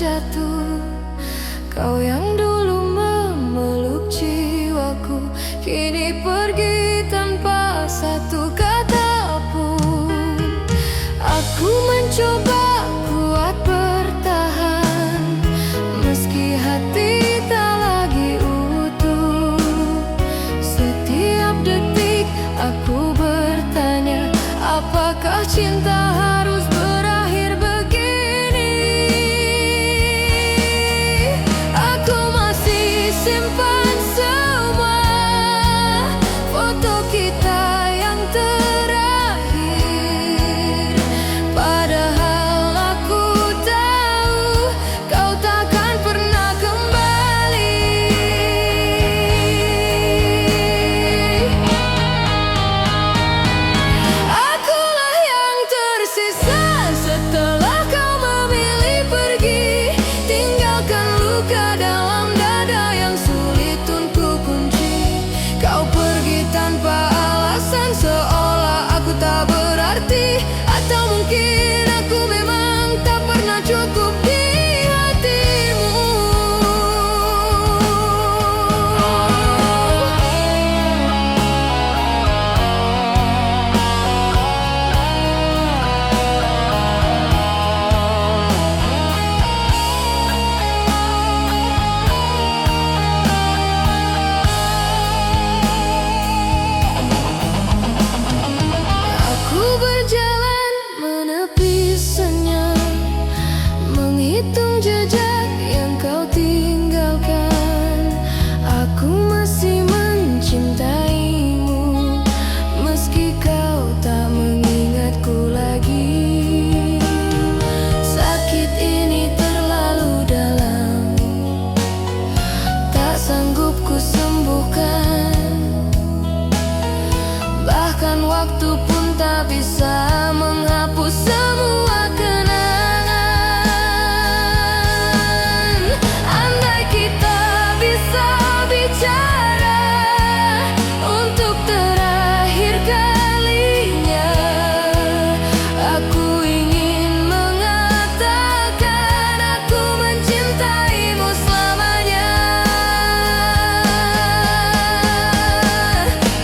terjatuh. Kau yang dulu memeluk jiwaku kini pergi tanpa satu kata pun. Aku mencoba kuat bertahan meski hati tak lagi utuh. Setiap detik aku bertanya, apakah cinta harus berakhir begini? Aku masih simpan semua foto kita yang terakhir. Padahal aku tahu kau takkan pernah kembali. Akulah yang tersisa setelah kau memilih pergi, tinggalkan luka dalam dada yang sulit untuk kunci. Kau pergi tanpa alasan, seolah aku tak berarti. Atau mungkin aku memang tak pernah cukup di hatimu. Aku berjalan menepi senyap, menghitung jejak yang kau tinggalkan. Aku masih mencintaimu meski kau tak mengingatku lagi. Sakit ini terlalu dalam, tak sanggup ku sembuhkan. Bahkan waktu pun tak bisa menghapus semua kenangan. Andai kita bisa bicara untuk terakhir kalinya, aku ingin mengatakan aku mencintaimu selamanya.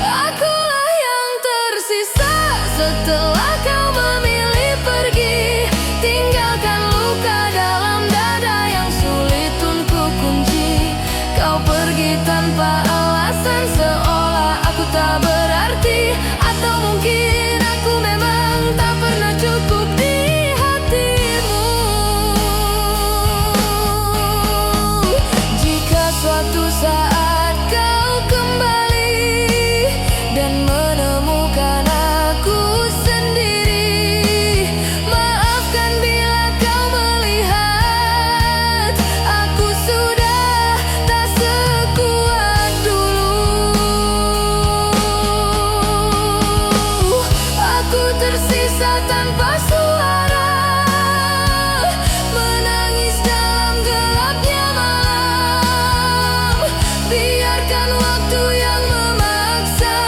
Akulah yang tersisa setelah kau memilih pergi, tinggalkan luka dalam dada yang sulit untuk kunci. Kau pergi tanpa alasan, seolah aku tak berarti. Atau mungkin aku memang tak pernah cukup di hatimu. Jika suatu saat kau kembali dan menemukan aku sendiri, maafkan bila kau melihat aku sudah tak sekuat dulu. Aku tersisa tanpa suara, menangis dalam gelapnya malam. Biarkan waktu yang memaksa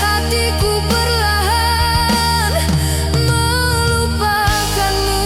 hatiku perlahan melupakanmu.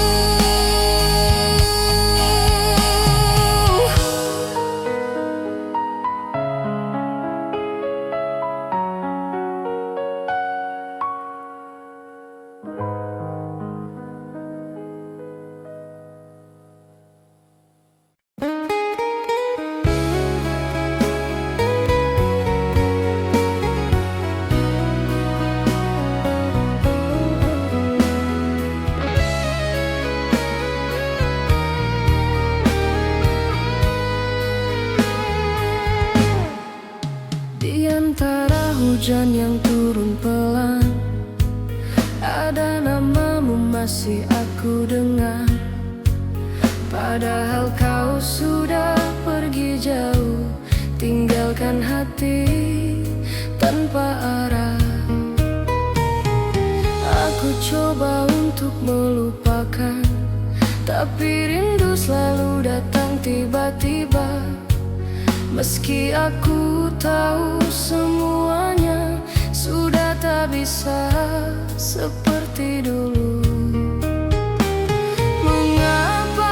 Di antara hujan yang turun pelan, ada namamu masih aku dengar. Padahal kau sudah pergi jauh, tinggalkan hati tanpa arah. Aku coba untuk melupakan, tapi rindu selalu datang tiba-tiba. Meski aku tahu semuanya sudah tak bisa seperti dulu. Mengapa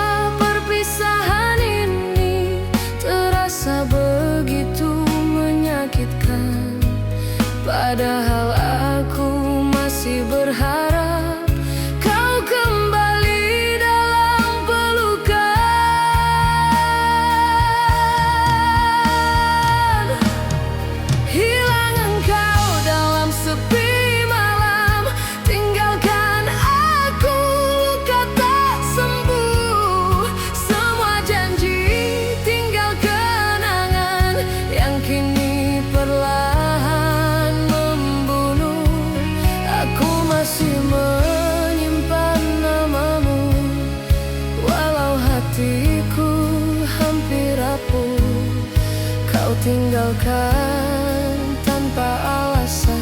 tinggalkan tanpa alasan,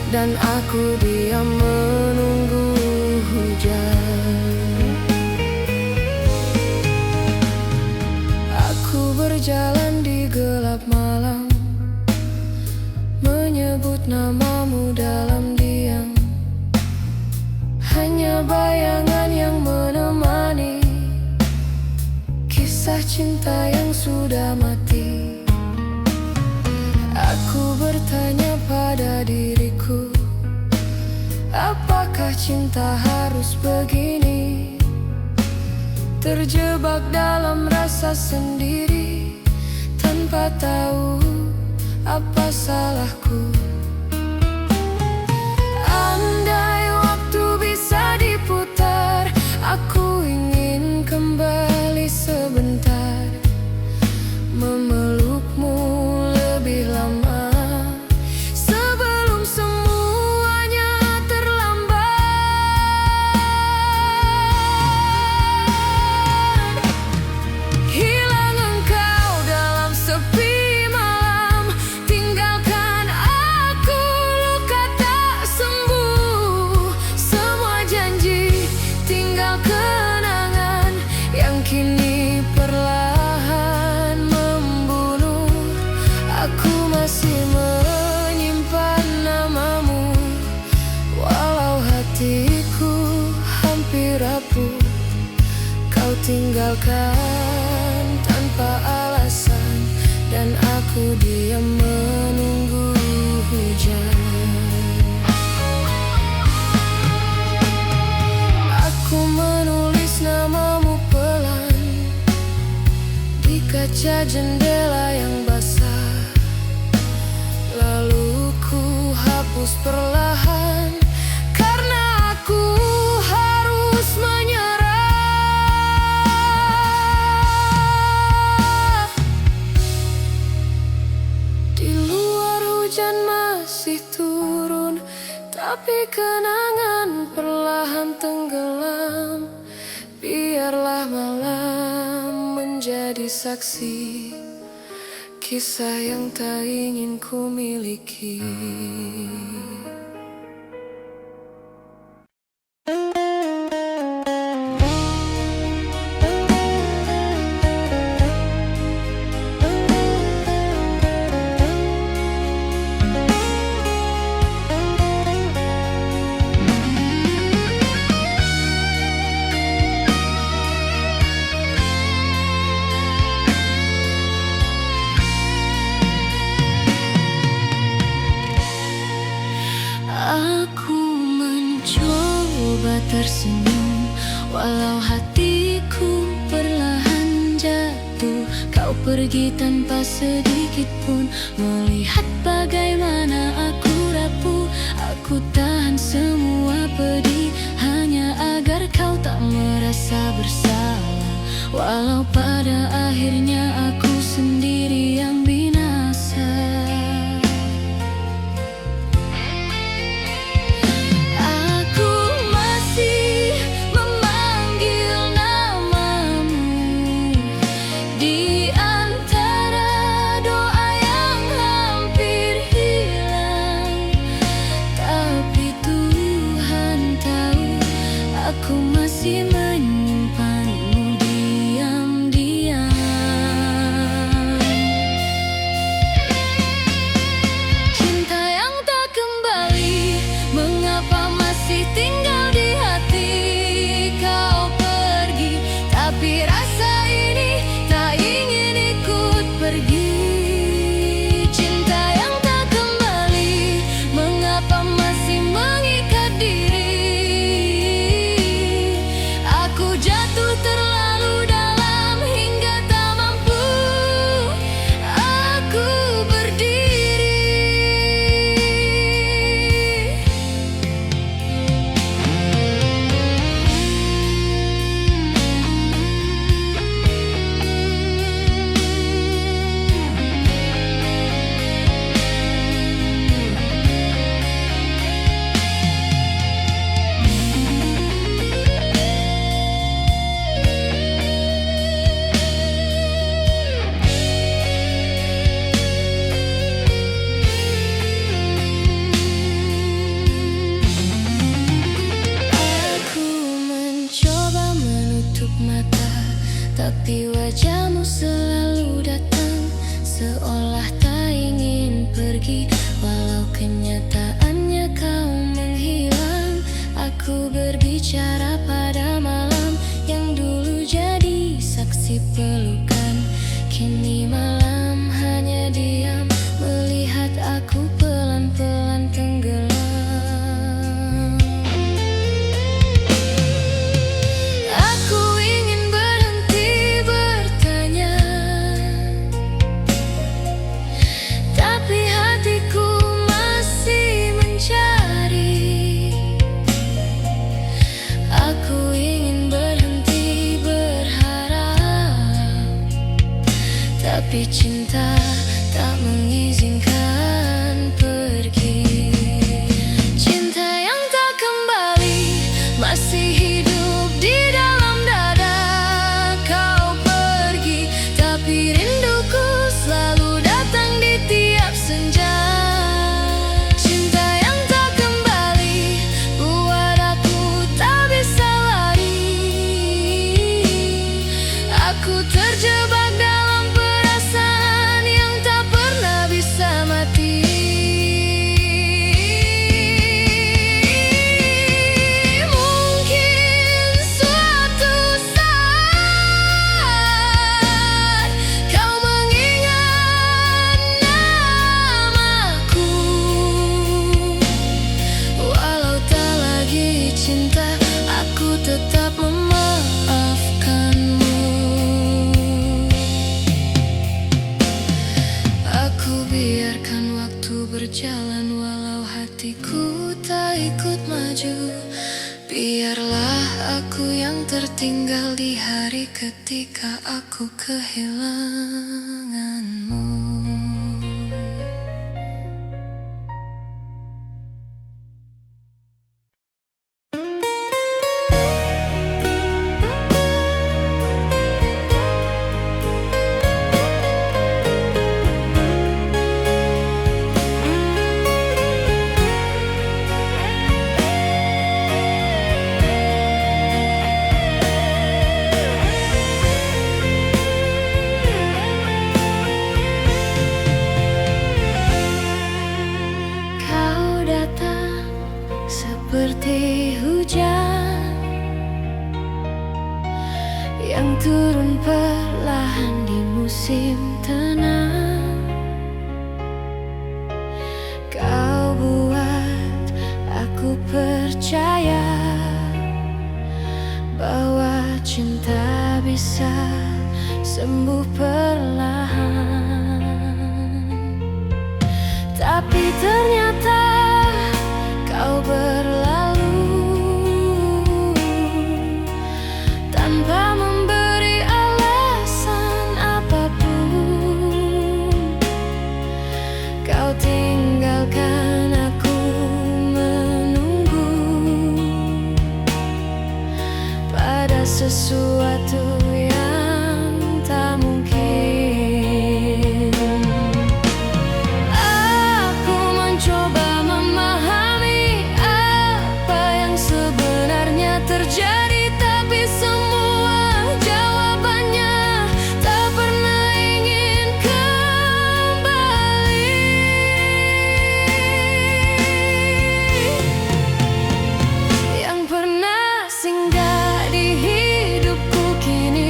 dan aku diam menunggu hujan. Aku berjalan di gelap malam, menyebut namamu dalam diam. Hanya bayangan yang menemani kisah cinta yang sudah mati. Aku bertanya pada diriku, apakah cinta harus begini? Terjebak dalam rasa sendiri, tanpa tahu apa salahku. Andai waktu bisa diputar, aku ingin kembali sebentar, memelukmu lebih lama sebelum semuanya terlambat. Hilang engkau dalam sepi malam, tinggalkan aku luka tak sembuh. Semua janji tinggal kenangan yang kini perlahan membunuh. Aku masih menyimpan namamu, walau hatiku hampir rapuh. Kau tinggalkan tanpa alasan, dan aku diam menunggu hujan. Aku menulis namamu pelan di kaca jendela yang basah, lalu ku hapus perlahan karena aku harus menyerah. Di luar hujan masih turun, tapi kenangan perlahan tenggelam. Biarlah malam menjadi saksi kisah yang tak ingin ku miliki. Aku mencoba tersenyum, walau hatiku perlahan jatuh. Kau pergi tanpa sedikit pun melihat bagaimana aku rapuh. Aku tahan semua pedih hanya agar kau tak merasa bersalah, walau pada akhirnya aku sendiri yang binasa. mata, tapi wajahmu selalu datang, seolah tak ingin pergi. Walau kenyataannya kau menghilang, aku berbicara pada malam yang dulu jadi saksi pelukan. Kini malam hanya diam melihat aku pelan-pelan tenggelam. Aku ingin berhenti bertanya, tapi hatiku masih mencari. Aku ingin berhenti berharap, tapi cinta tak mengizinkan pergi. Cinta yang tak kembali masih hidup di dalam dada. Kau pergi, tapi rinduku selalu datang di tiap senja. Cinta yang tak kembali buat aku tak bisa lari. Aku terjebak dalam perasaan yang tak pernah bisa mati. Mungkin suatu saat kau mengingat namaku. Walau tak lagi cinta, aku tetap memaafkanmu. Aku biarkan waktu berjalan walau hatiku tak ikut maju. Biarlah aku yang tertinggal di hari ketika aku kehilanganmu. Kau datang seperti hujan yang turun perlahan di musim tenang. Kau buat aku percaya bahwa cinta bisa sembuh perlahan. Tapi ternyata kau berlalu tanpa memberi alasan apapun. Kau tinggalkan aku menunggu pada sesuatu yang tak mungkin. Aku mencoba memahami apa yang sebenarnya terjadi, tapi semua jawabannya tak pernah ingin kembali. Yang pernah singgah di hidupku kini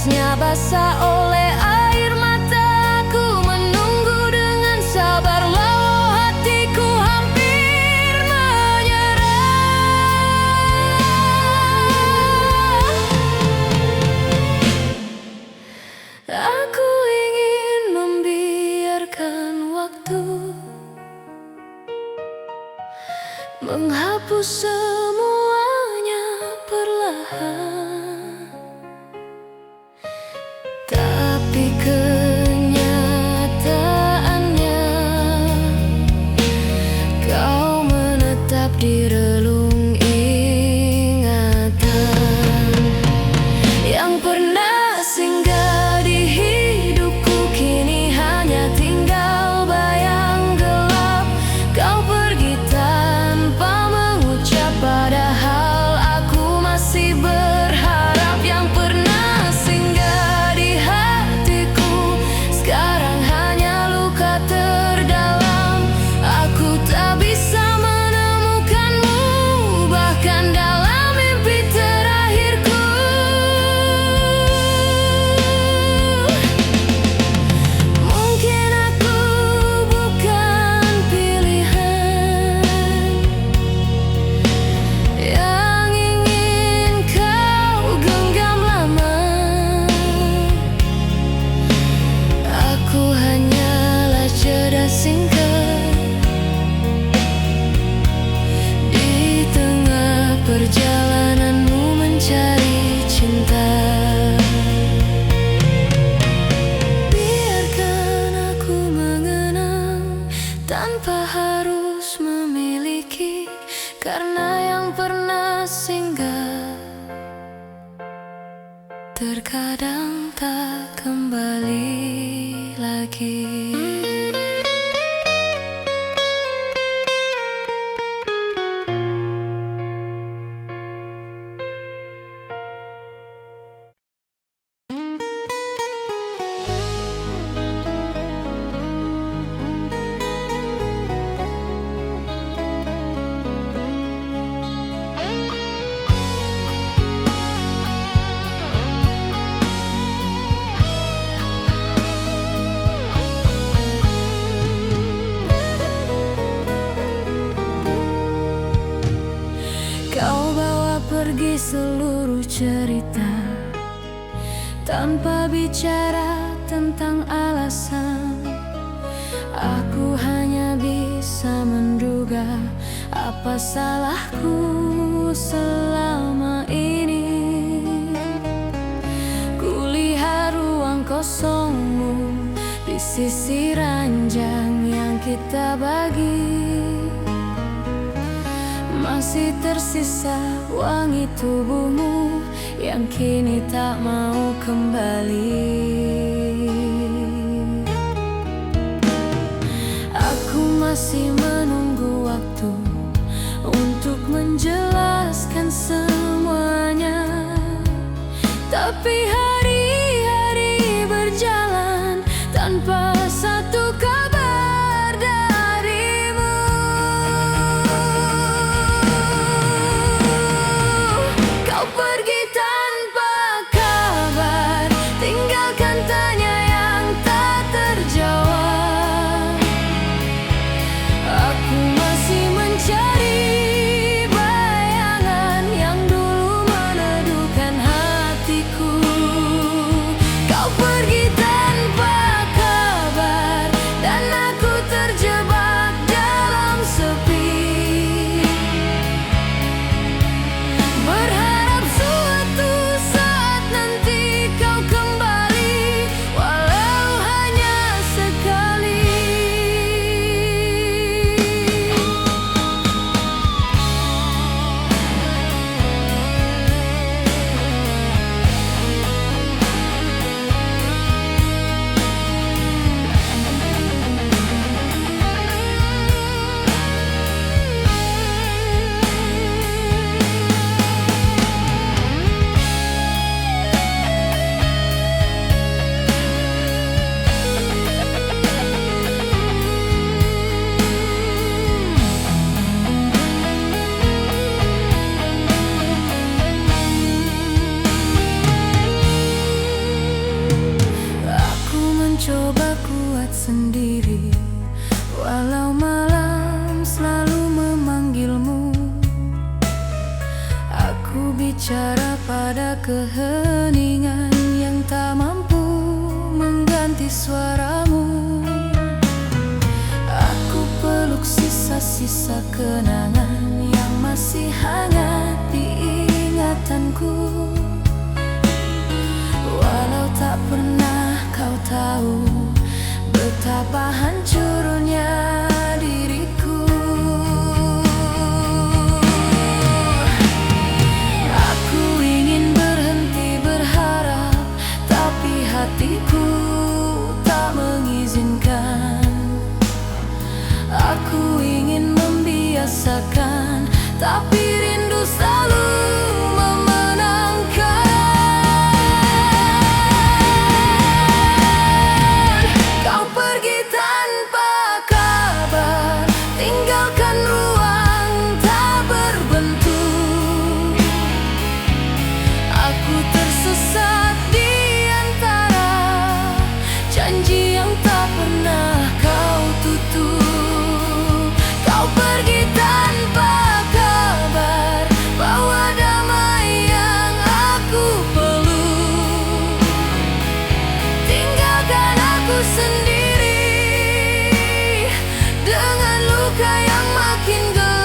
Derasnya basah oleh air mataku, menunggu dengan sabar walau hatiku hampir menyerah. Aku ingin membiarkan waktu menghapus semuanya perlahan, tapi kenyataannya kau menetap di relung ingatan yang pernah singgah di hidupku. Kini hanya tinggal bayang gelap. Kau pergi tanpa mengucap, padahal aku masih berharap. Yang pernah singgah di hatiku sekarang hanya luka terdalam. Aku tak bisa menemukanmu, bahkan dalam mimpi terakhirku. Mungkin aku bukan pilihan yang ingin kau genggam lama. Aku hanyalah jeda singkat di tengah perjalananmu mencari cinta. Biarkan aku mengenang tanpa harus memiliki, karena yang pernah singgah terkadang tak kembali lagi. Kau bawa pergi seluruh cerita tanpa bicara tentang alasan. Aku hanya bisa menduga apa salahku selama ini. Kulihat ruang kosongmu di sisi ranjang yang kita bagi. Masih tersisa wangi tubuhmu yang kini tak mau kembali. Aku masih menunggu waktu untuk menjelaskan semuanya, tapi hari-hari berjalan tanpa satu kabar darimu. Kau pergi tanpa kabar, tinggalkan tanya yang tak terjawab. Aku masih mencari bayangan yang dulu meneduhkan hatiku. Aku bicara pada keheningan yang tak mampu mengganti suaramu. Aku peluk sisa-sisa kenangan yang masih hangat di ingatanku. Walau tak pernah kau tahu betapa hancurnya diriku. Aku ingin berhenti berharap, tapi hatiku tak mengizinkan. Aku ingin membiasakan, tapi rindu selalu memenangkan. Kau pergi tanpa kabar, tinggalkan ruang tak berbentuk. Aku tersesat di antara janji yang tak pernah kau tutup. Kau pergi tanpa kabar, bawa damai yang aku peluk. Tinggalkan aku sendiri dengan luka yang makin gelap.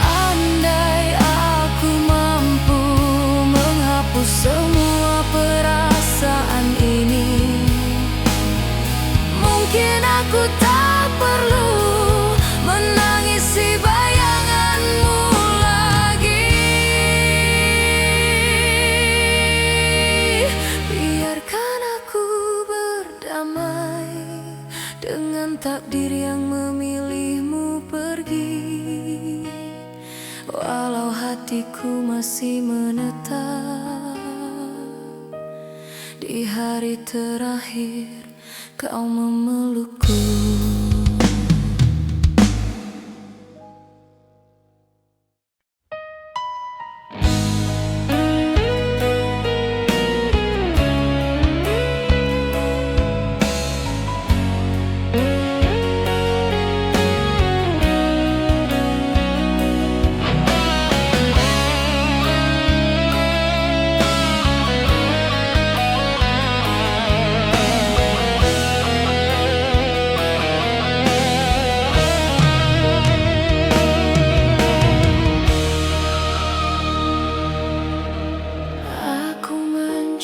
Andai aku mampu menghapus semua perasaan ini, mungkin aku tak perlu menangisi bayanganmu lagi. Biarkan aku berdamai dengan takdir yang memilihmu pergi. Walau hatiku masih menetap di hari terakhir kau memelukku.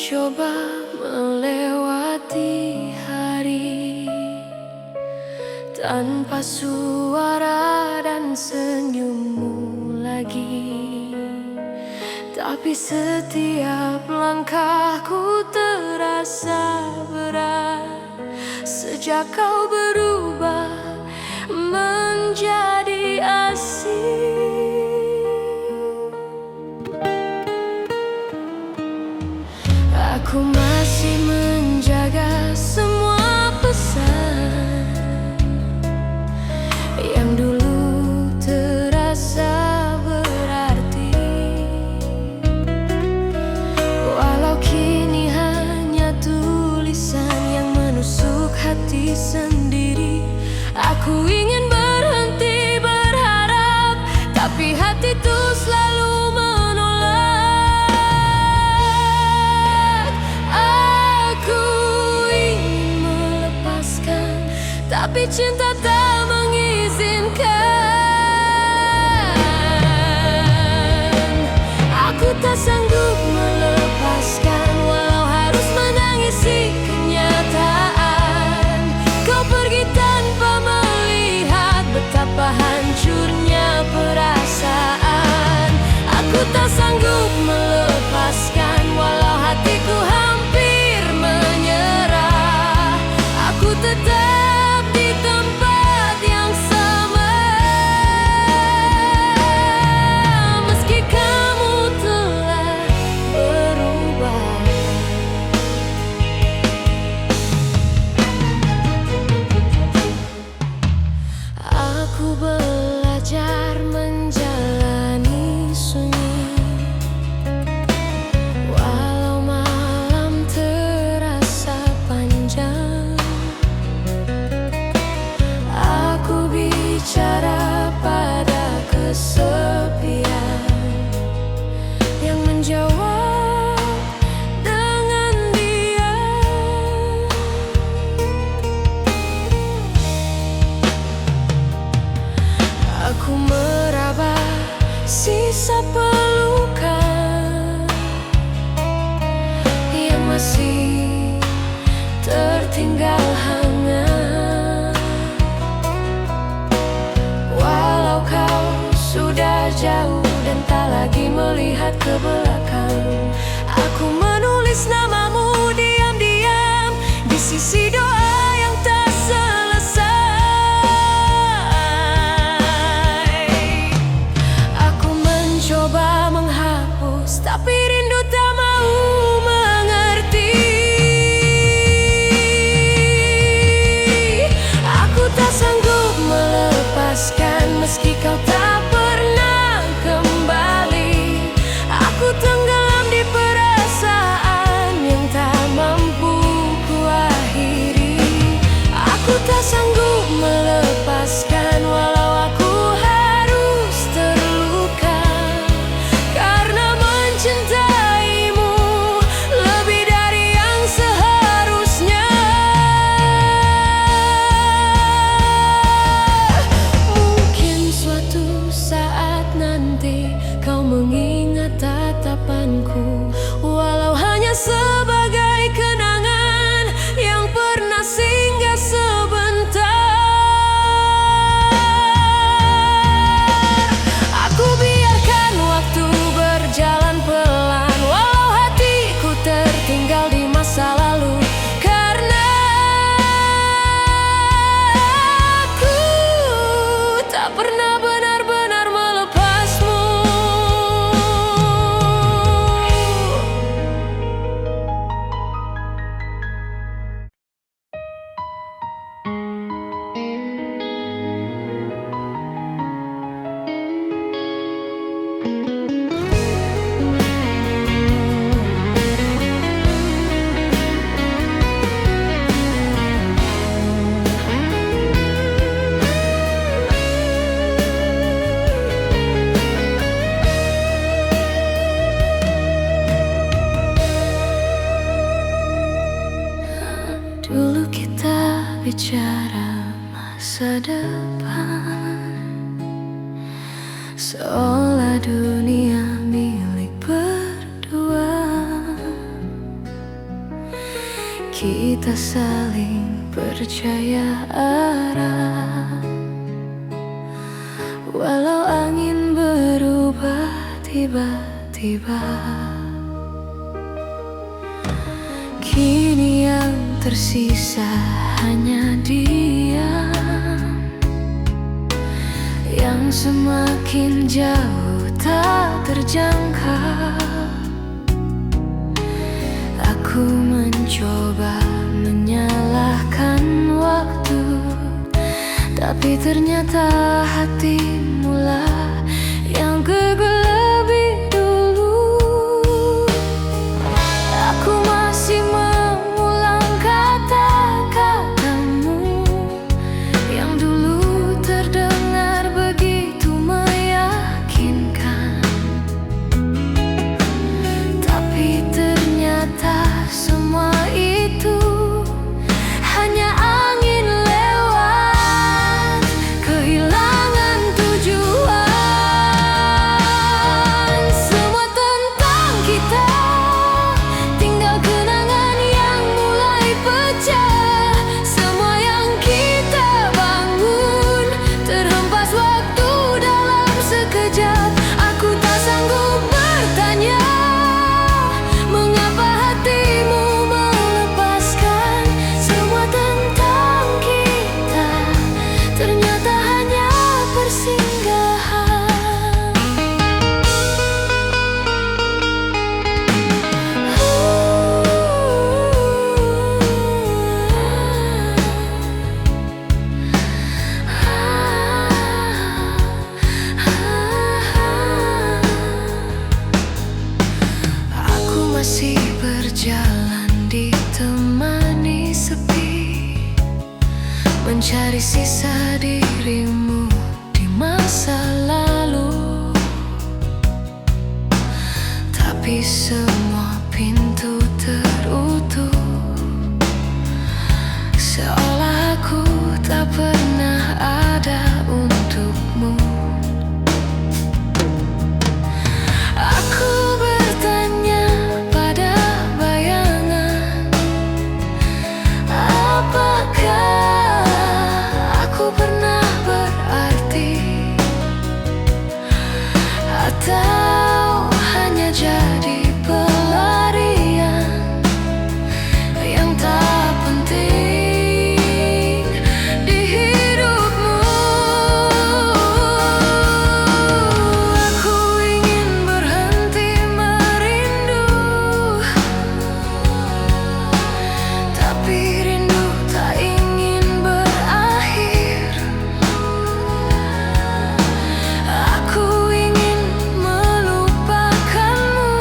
Coba melewati hari tanpa suara dan senyummu lagi, tapi setiap langkahku terasa berat sejak kau berubah menjadi asing. Aku masih menjaga semua pesan yang dulu terasa berarti. Walau kini hanya tulisan yang menusuk hati sendiri. Aku ingin berhenti berharap, tapi hati itu selalu tapi cinta tak mengizinkan. Aku tak sanggup melepaskan, walau harus menangisi kenyataan. Kau pergi tanpa melihat betapa hancurnya perasaan. Aku tak sanggup melepaskan, walau hatiku hampir menyerah. Aku tetap belajar menjalani sunyi kesepian yang menjawab dengan diam. Aku meraba sisa pelukan yang masih tertinggal hangat. Walau kau sudah jauh dan tak lagi melihat ke belakang, aku menulis namamu diam-diam di sisi doa yang tak selesai. Aku mencoba menghapus, tapi rindu tak mau mengerti. Aku tak sanggup melepaskan meski kau tak pernah kembali. Aku tenggelam di perasaan yang tak mampu kuakhiri. Aku tak sanggup melepaskan walau aku harus terluka, karena mencintaimu lebih dari yang seharusnya. Mungkin suatu saat nanti kau mengingat tatapanku, walau hanya sebagai kenangan yang pernah singgah sebentar. Aku biarkan waktu berjalan pelan, walau hatiku tertinggal di masa lalu, karena aku tak pernah benar-benar melepasmu. Dulu kita bicara masa depan, seolah dunia milik berdua. Kita saling percaya arah, walau angin berubah tiba-tiba. Kini yang tersisa hanya diam, yang semakin jauh tak terjangkau. Aku mencoba menyalahkan waktu, tapi ternyata hatimulah yang gugur lebih dulu. Aku masih mengulang kata-katamu yang dulu terdengar begitu meyakinkan, tapi ternyata semua itu hanya angin lewat, kehilangan tujuan. Atau hanya jadi pelarian yang tak penting di hidupmu. Aku ingin berhenti merindu, tapi rindu tak ingin berakhir. Aku ingin melupakanmu,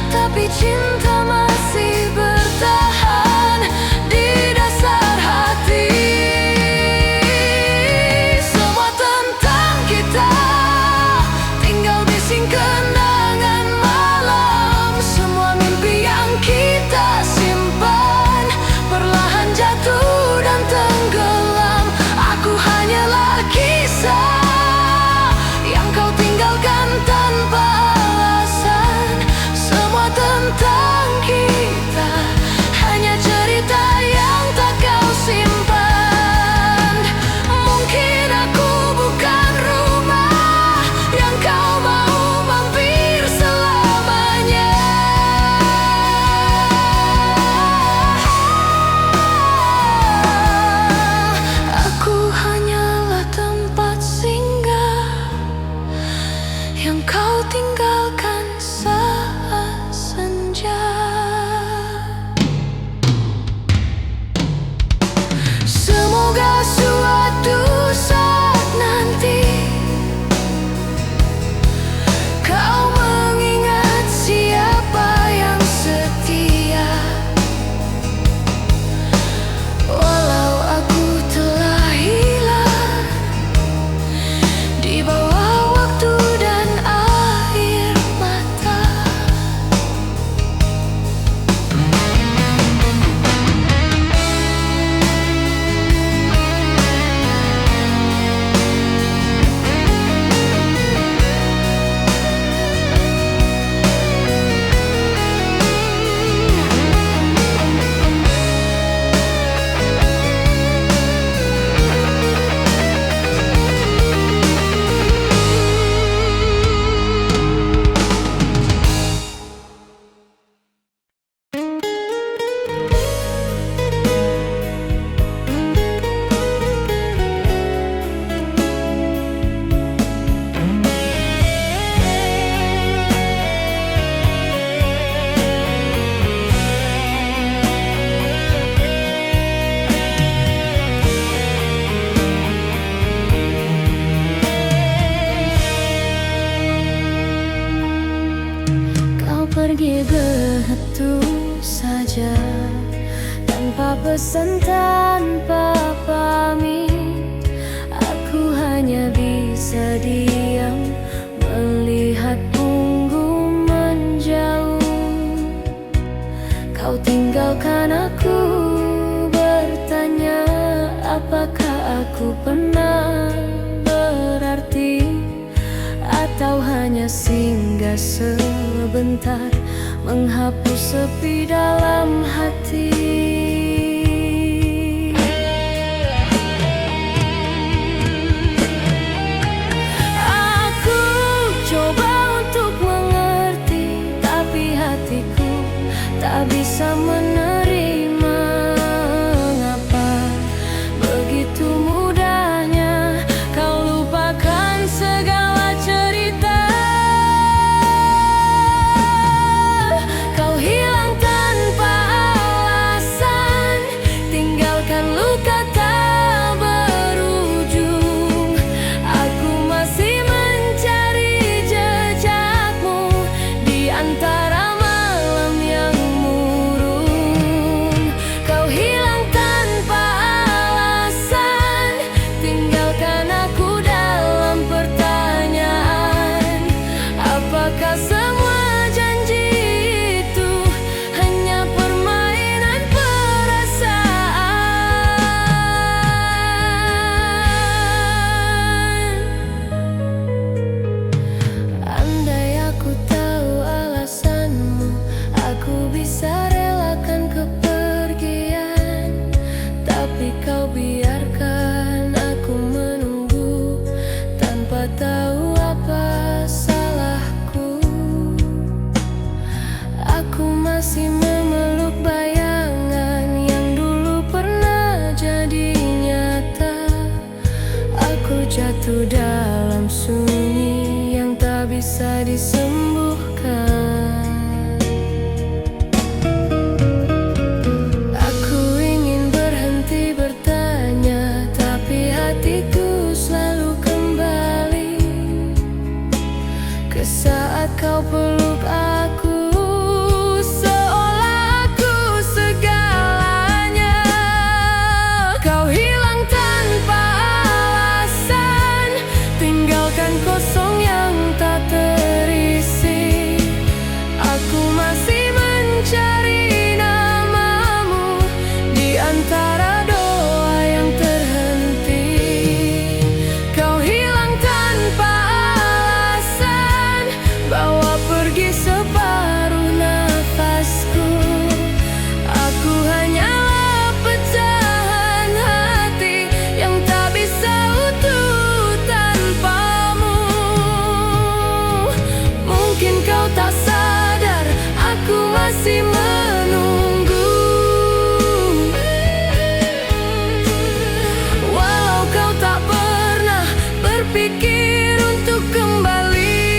tapi cinta masih bertahan di dasar hati. Semua tentang kita tinggal bising kenangan malam. Semua mimpi yang kita simpan perlahan jatuh dan tenggelam. Aku hanyalah kisah yang kau tinggalkan tanpa alasan. Semua tentang kita hanya cerita yang tak kau simpan. Mungkin aku bukan rumah yang kau mau mampir selamanya. Aku hanyalah tempat singgah yang kau tinggalkan saat senja. Semoga suatu saat nanti kau mengingat siapa yang setia. Walau aku telah hilang di bawah waktu dan air mata. Kau pergi begitu saja tanpa pesan, tanpa pamit. Aku hanya bisa diam melihat punggung menjauh. Kau tinggalkan aku, bertanya apakah aku pernah berarti, atau hanya singgah sebentar menghapus sepi dalam hati. Aku coba untuk mengerti, tapi hatiku tak bisa menerima. Mengapa begitu mudahnya kau lupakan segala cerita? Kau hilang tanpa alasan, tinggalkan luka tak berujung. Aku masih mencari jejakmu di antara malam yang murung. Kau hilang tanpa alasan, tinggalkan aku dalam pertanyaan. Apakah semua janji itu hanya permainan perasaan? Andai aku tahu alasanmu, aku bisa relakan kepergian. Tapi kau biarkan aku menunggu tanpa tahu apa salahku. itu dalam sunyi yang tak bisa disembuhkan. Aku ingin berhenti bertanya, tapi hatiku selalu kembali ke saat kau peluk aku. Kosong yang tak terisi, aku masih mencari namamu di antara doa yang terhenti. Kau hilang tanpa alasan, bawa pergi separuh nafasku. Aku hanyalah pecahan hati yang tak bisa utuh. Tak sadar, aku masih menunggu. Walau kau tak pernah berpikir untuk kembali,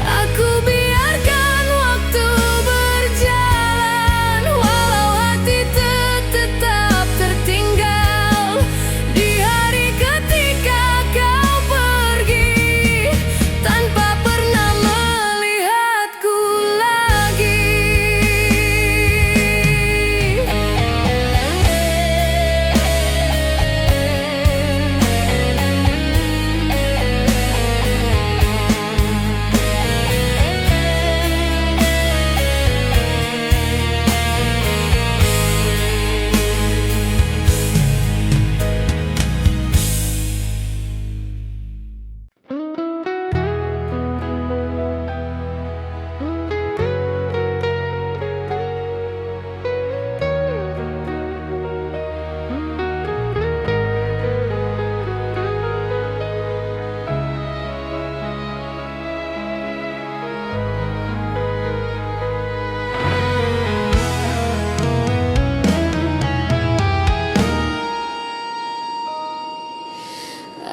aku biarkan waktu berjalan. Walau hati tetap tertinggal di hari ketika kau pergi, tanpa pernah melihatku lagi.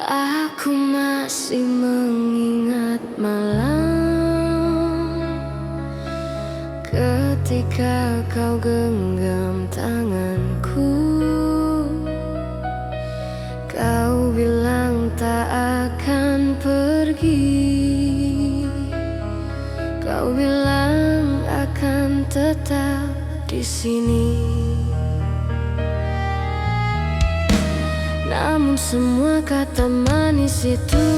Aku masih mengingat malam ketika kau genggam tanganku. Kau bilang tak akan pergi, kau bilang akan tetap di sini. Namun semua kata manis itu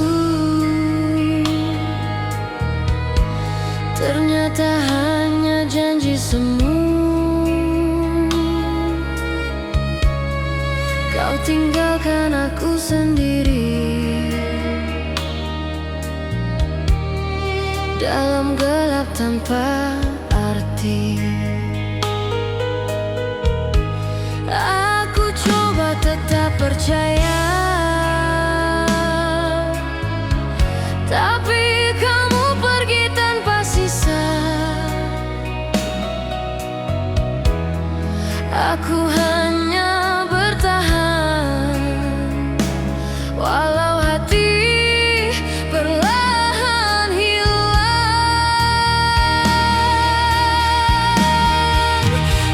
ternyata hanya janji semu. Kau tinggalkan aku sendiri dalam gelap tanpa arti. Aku coba tetap percaya, tapi kamu pergi tanpa sisa. Aku hanya bertahan, walau hati perlahan hilang.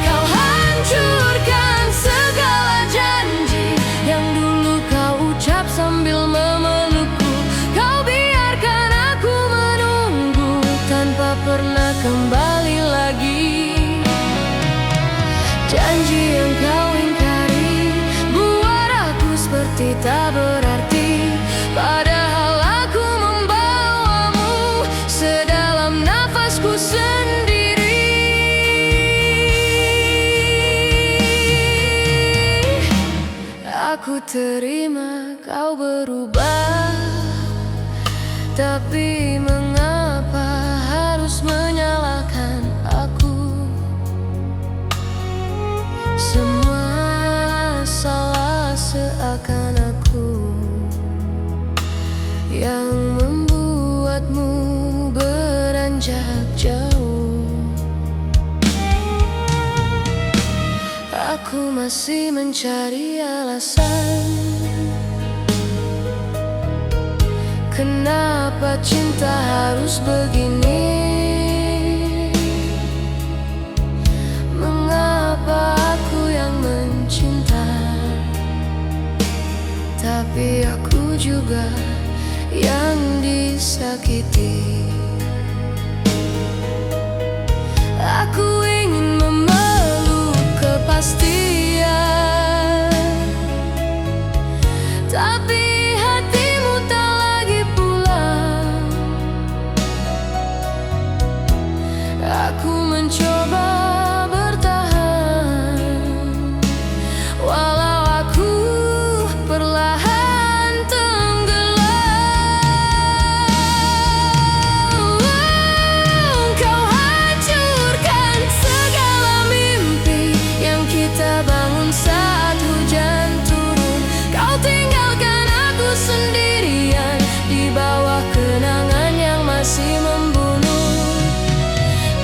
Kau hancurkan segala janji yang dulu kau ucap sambil memelukku. Kau biarkan aku menunggu tanpa pernah kembali lagi. Janji yang kau ingkari buat aku seperti tak berarti, padahal aku membawamu sedalam nafasku sendiri. Aku terima kau berubah, tapi mengapa harus menyalahkan aku? Semua salah seakan aku yang membuatmu beranjak jauh. Aku masih mencari alasan Kenapa cinta harus begini? Mengapa aku yang mencinta, tapi aku juga yang disakiti? Aku ingin memeluk kepastian, tapi hatimu tak lagi pulang. Aku mencoba bertahan, walau aku perlahan tenggelam. Kau hancurkan segala mimpi yang kita bangun saat hujan turun. Kau tinggalkan aku sendirian di bawah kenangan yang masih membunuh.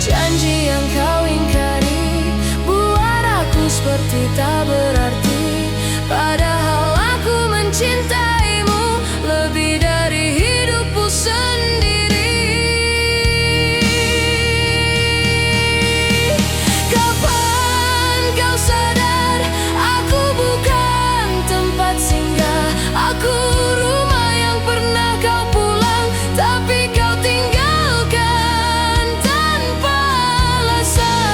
Janji yang kau ingkari buat aku seperti tak berarti, padahal aku mencintaimu lebih dari hidupku sendiri. Kapan kau sadar aku bukan tempat singgah? Aku rumah yang pernah kau pulang, tapi kau tinggalkan tanpa alasan.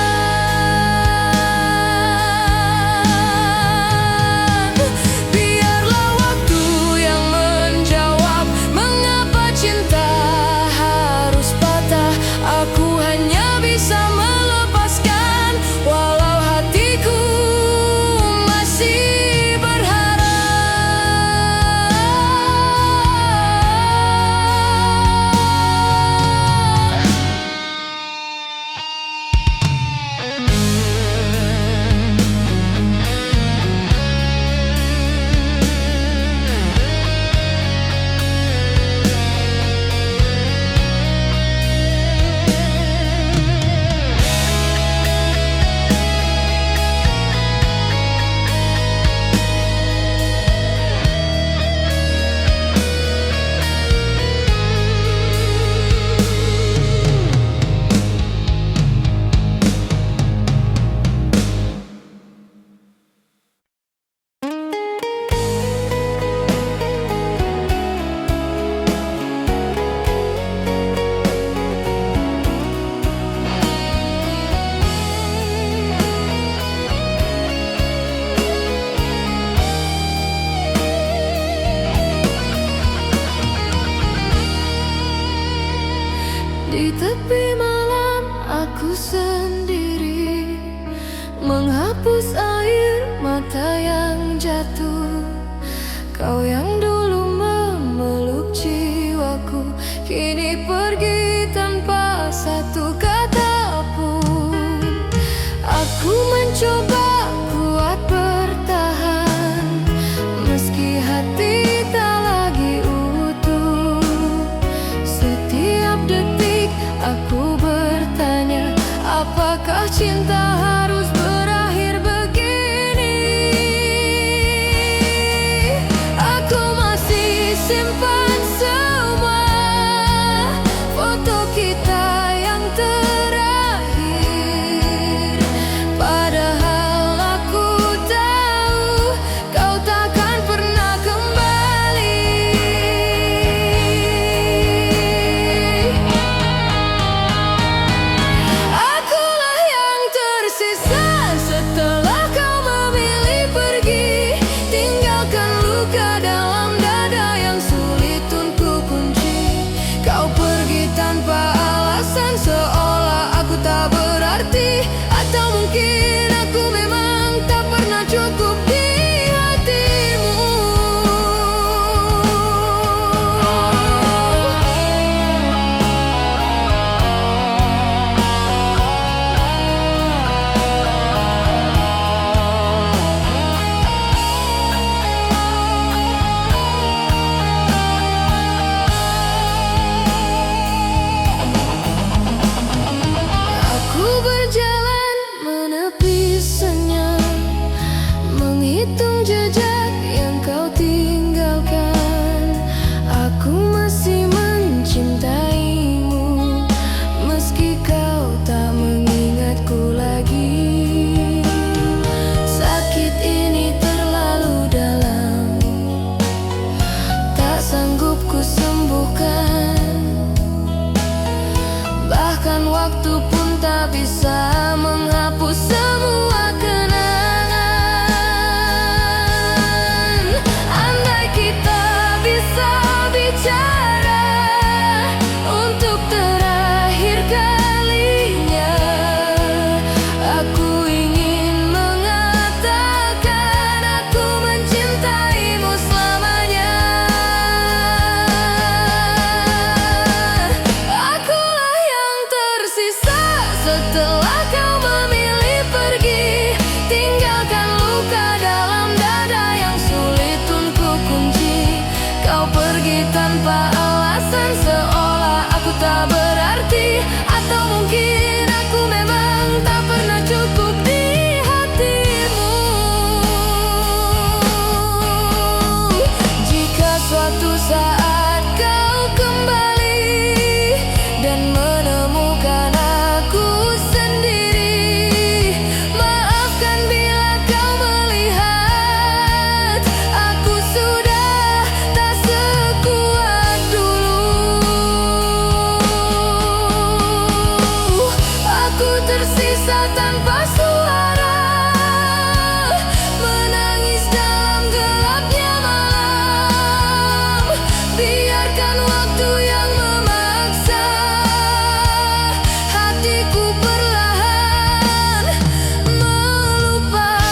Biarlah waktu yang menjawab mengapa cinta harus patah. Aku hanya bisa melepaskan, walau hatiku masih berharap. Di tepi malam aku sendiri, menghapus air mata yang jatuh. Kau yang dulu memeluk jiwaku, kini pergi tanpa satu kata pun. Aku mencoba kuat bertahan, meski hati tak lagi utuh. Setiap detik aku bertanya, apa bisa menghapus semua kenangan. Andai kita bisa bicara untuk terakhir kalinya, aku ingin mengatakan aku mencintaimu selamanya. Akulah yang tersisa setelah kau memilih pergi, tinggalkan luka dalam dada yang sulit untuk kunci. Kau pergi tanpa alasan, seolah aku tak berarti. Atau mungkin aku memang tak pernah cukup di hatimu. Jika suatu saat kau kembali dan menemukan aku sendiri, maafkan bila kau melihat aku sudah tak sekuat dulu. Aku tersisa tanpa suara, menangis dalam gelapnya malam. Biarkan waktu yang memaksa hatiku perlahan melupakanmu.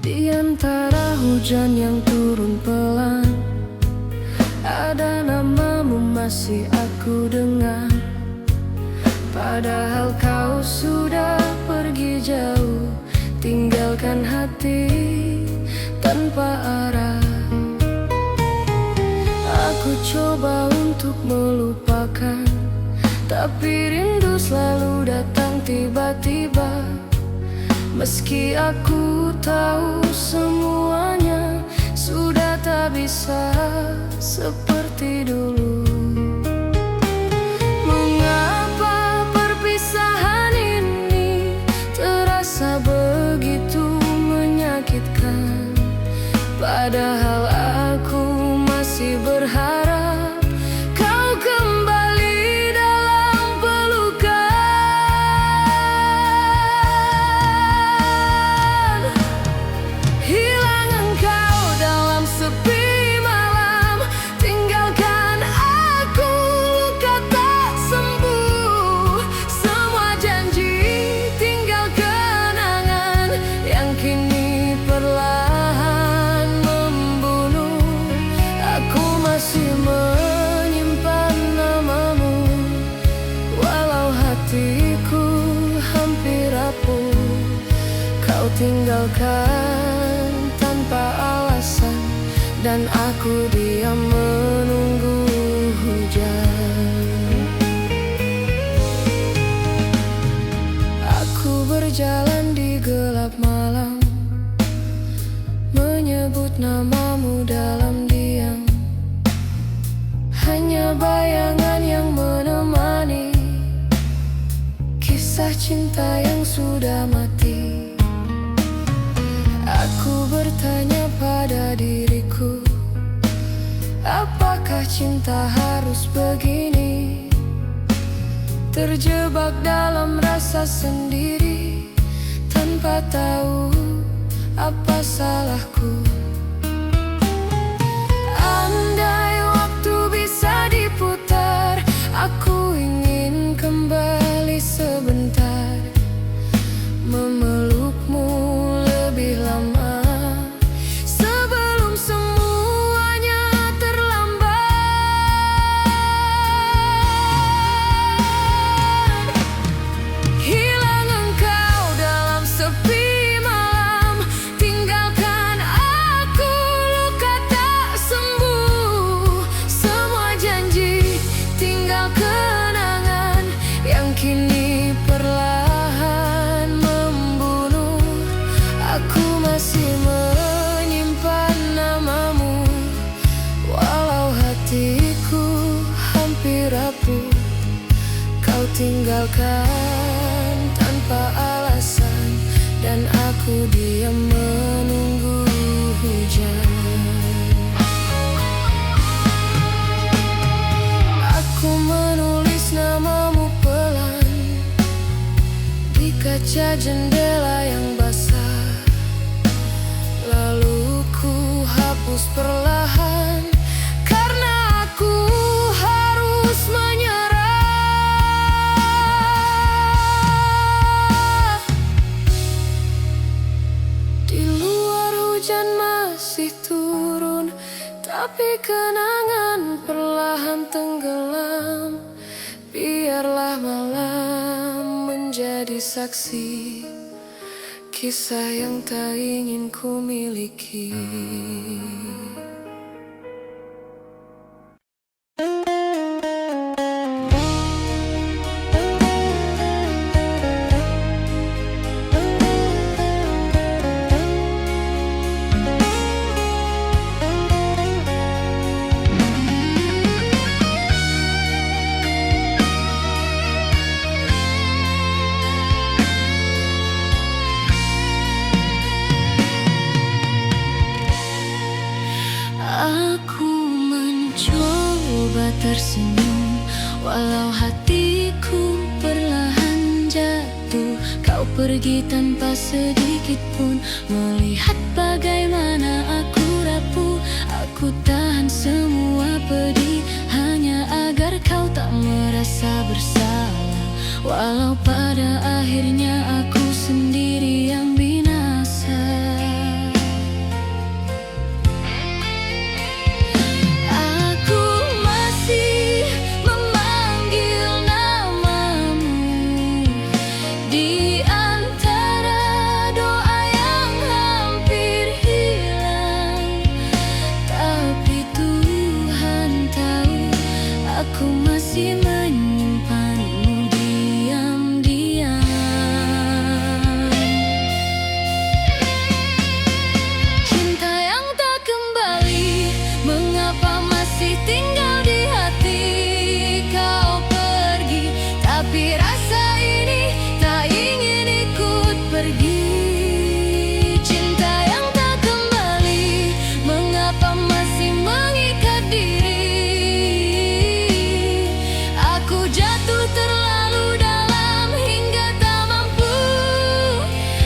Di antara hujan yang turun pelan, ada namamu masih aku dengar. Padahal kau sudah pergi jauh, tinggalkan hati tanpa arah. Aku coba untuk melupakan, tapi rindu selalu datang tiba-tiba. Meski aku tahu semuanya sudah tak bisa seperti dulu. Mengapa perpisahan ini terasa begitu menyakitkan? Padahal aku masih berharap kau kembali dalam pelukan. Hilang engkau dalam sepi malam, tinggalkan aku luka tak sembuh. Semua janji tinggal kenangan yang kini perlahan membunuh. Aku masih menyimpan namamu, walau hatiku hampir rapuh. Kau tinggalkan tanpa alasan, dan aku diam menunggu hujan. Aku berjalan di gelap malam, menyebut namamu dalam diam. Hanya bayangan yang menemani kisah cinta yang sudah mati. Aku bertanya pada diriku, apakah cinta harus begini? Terjebak dalam rasa sendiri, tanpa tahu apa salahku. Andai waktu bisa diputar, aku ingin kembali sebentar, memelukmu lebih lama sebelum semuanya terlambat. Hilang engkau dalam sepi malam, tinggalkan aku luka tak sembuh. Aku diam menunggu hujan. Aku menulis namamu pelan di kaca jendela yang basah. Lalu ku hapus perlahan karena aku harus menyerah. Di luar hujan masih turun, tapi kenangan perlahan tenggelam. Biarlah malam menjadi saksi kisah yang tak ingin ku miliki. Aku mencoba tersenyum walau hatiku perlahan jatuh. Kau pergi tanpa sedikit pun melihat bagaimana aku rapuh. Aku tahan semua pedih hanya agar kau tak merasa bersalah. Walau pada akhirnya aku sendiri yang binasa. Aku masih menyimpanmu diam-diam. Cinta yang tak kembali, mengapa masih tinggal di hati? Kau pergi, tapi rasa ini tak ingin ikut pergi. Cinta yang tak kembali, mengapa masih mengikat diri? Jatuh terlalu dalam hingga tak mampu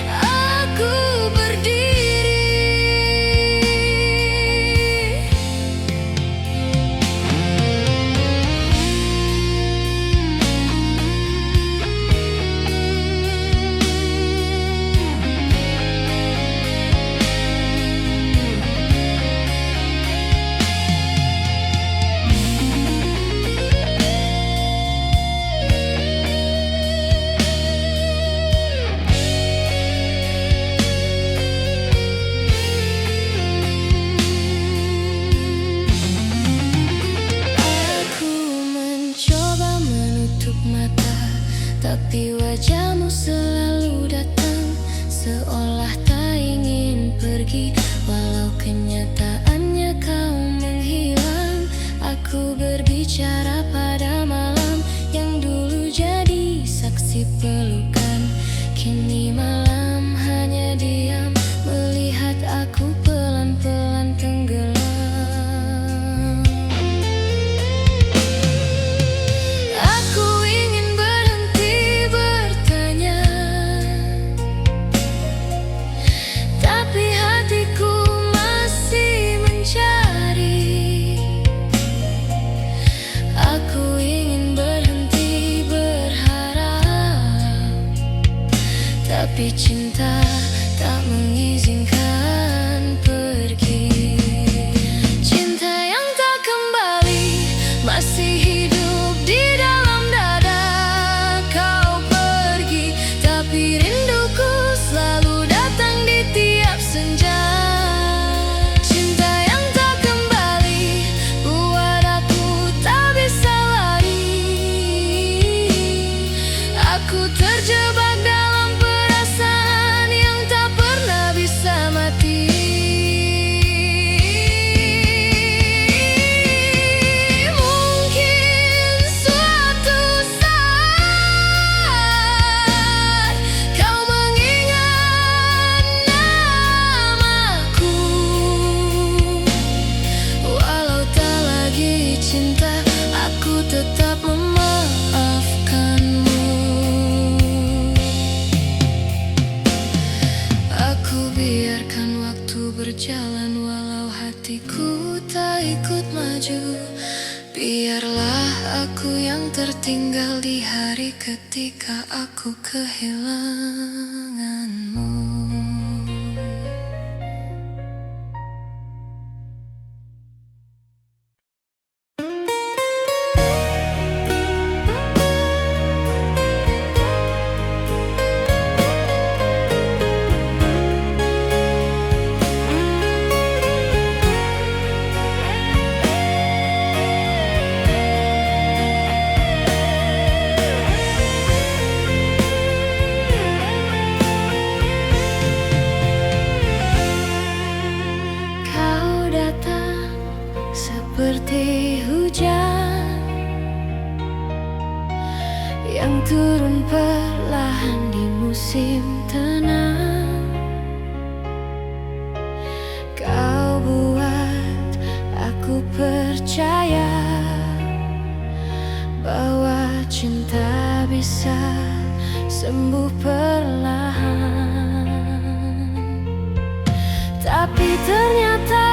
aku berdiri. Mata, tapi wajahmu selalu datang, seolah tak ingin pergi. Walau kenyataannya kau menghilang. Aku berbicara pada malam yang dulu jadi saksi pelukan. Kini malam hanya diam melihat aku pelan-pelan tenggelam. Tapi cinta tak mengizinkan pergi. Cinta yang tak kembali masih hidup di dalam dada. Kau pergi, tapi rinduku selalu datang di tiap senja. Cinta yang tak kembali buat aku tak bisa lari. Aku terjebak dalam perasaan yang tak pernah bisa mati. berjalan walau hatiku tak ikut maju. Biarlah aku yang tertinggal di hari ketika aku kehilanganmu. Seperti hujan yang turun perlahan di musim tenang, kau buat aku percaya bahwa cinta bisa sembuh perlahan. Tapi ternyata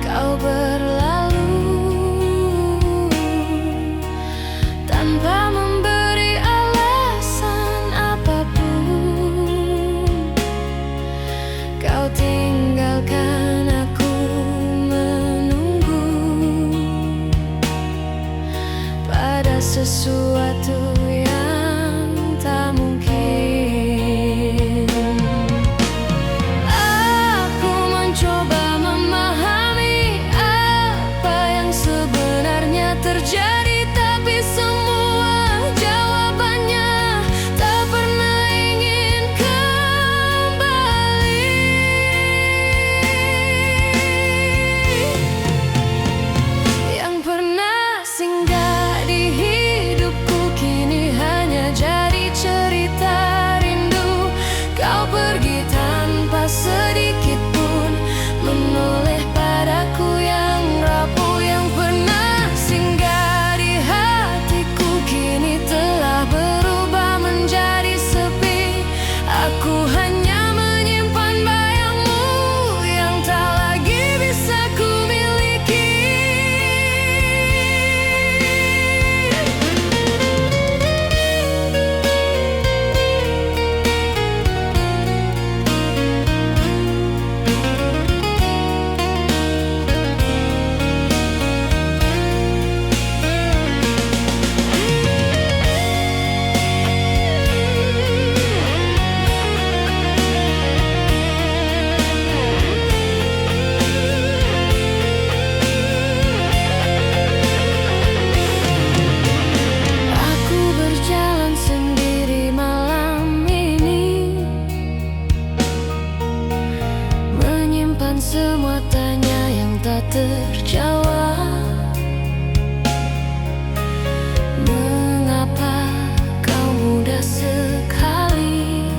kau berlalu tanpa memberi alasan apapun. Kau tinggalkan aku menunggu pada sesuatu yang tak mungkin. Aku mencoba terjadi, tapi semua jawabannya tak pernah ingin kembali. Yang pernah singgah di hidupku kini hanya jadi cerita rindu. Kau pergi tanpa sedikit pun menoleh padaku yang rapuh. Yang pernah singgah di hatiku kini telah berubah menjadi sepi. Aku hanya menyimpan bayangmu yang tak lagi bisa ku miliki. Semua tanya yang tak terjawab. Mengapa kau mudah sekali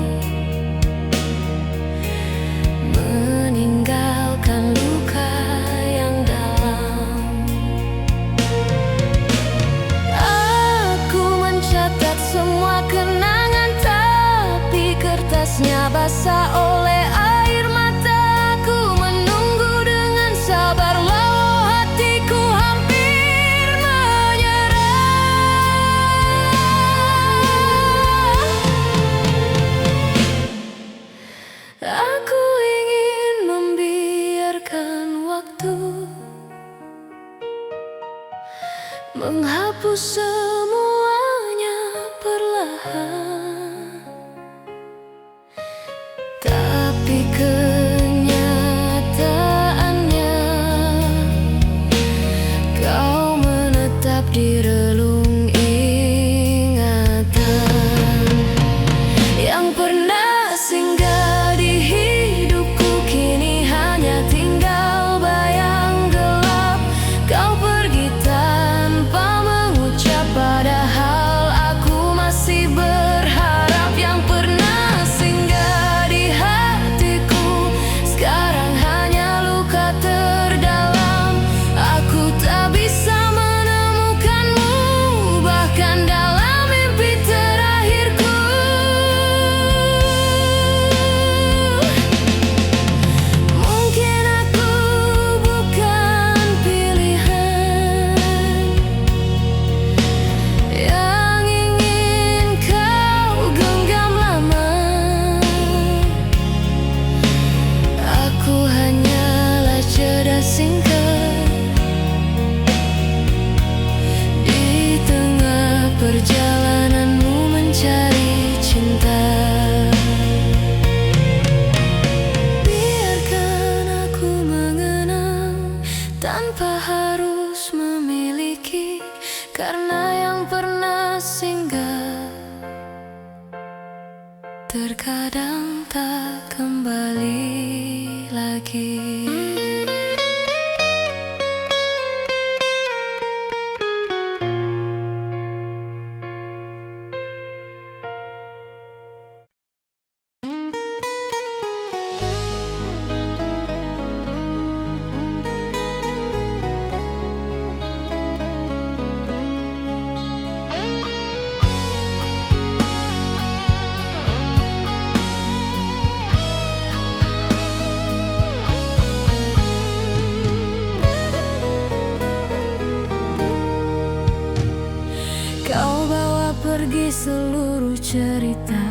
meninggalkan luka yang dalam? Aku mencatat semua kenangan, tapi kertasnya basah oleh air mata. Aku ingin membiarkan waktu menghapus semuanya perlahan, tapi kenyataannya kau menetap di relung ingatan. Yang pernah singgah di hidupku kini hanya tinggal bayang gelap. Kau pergi tanpa mengucap kadang tak kembali lagi. Kau bawa pergi seluruh cerita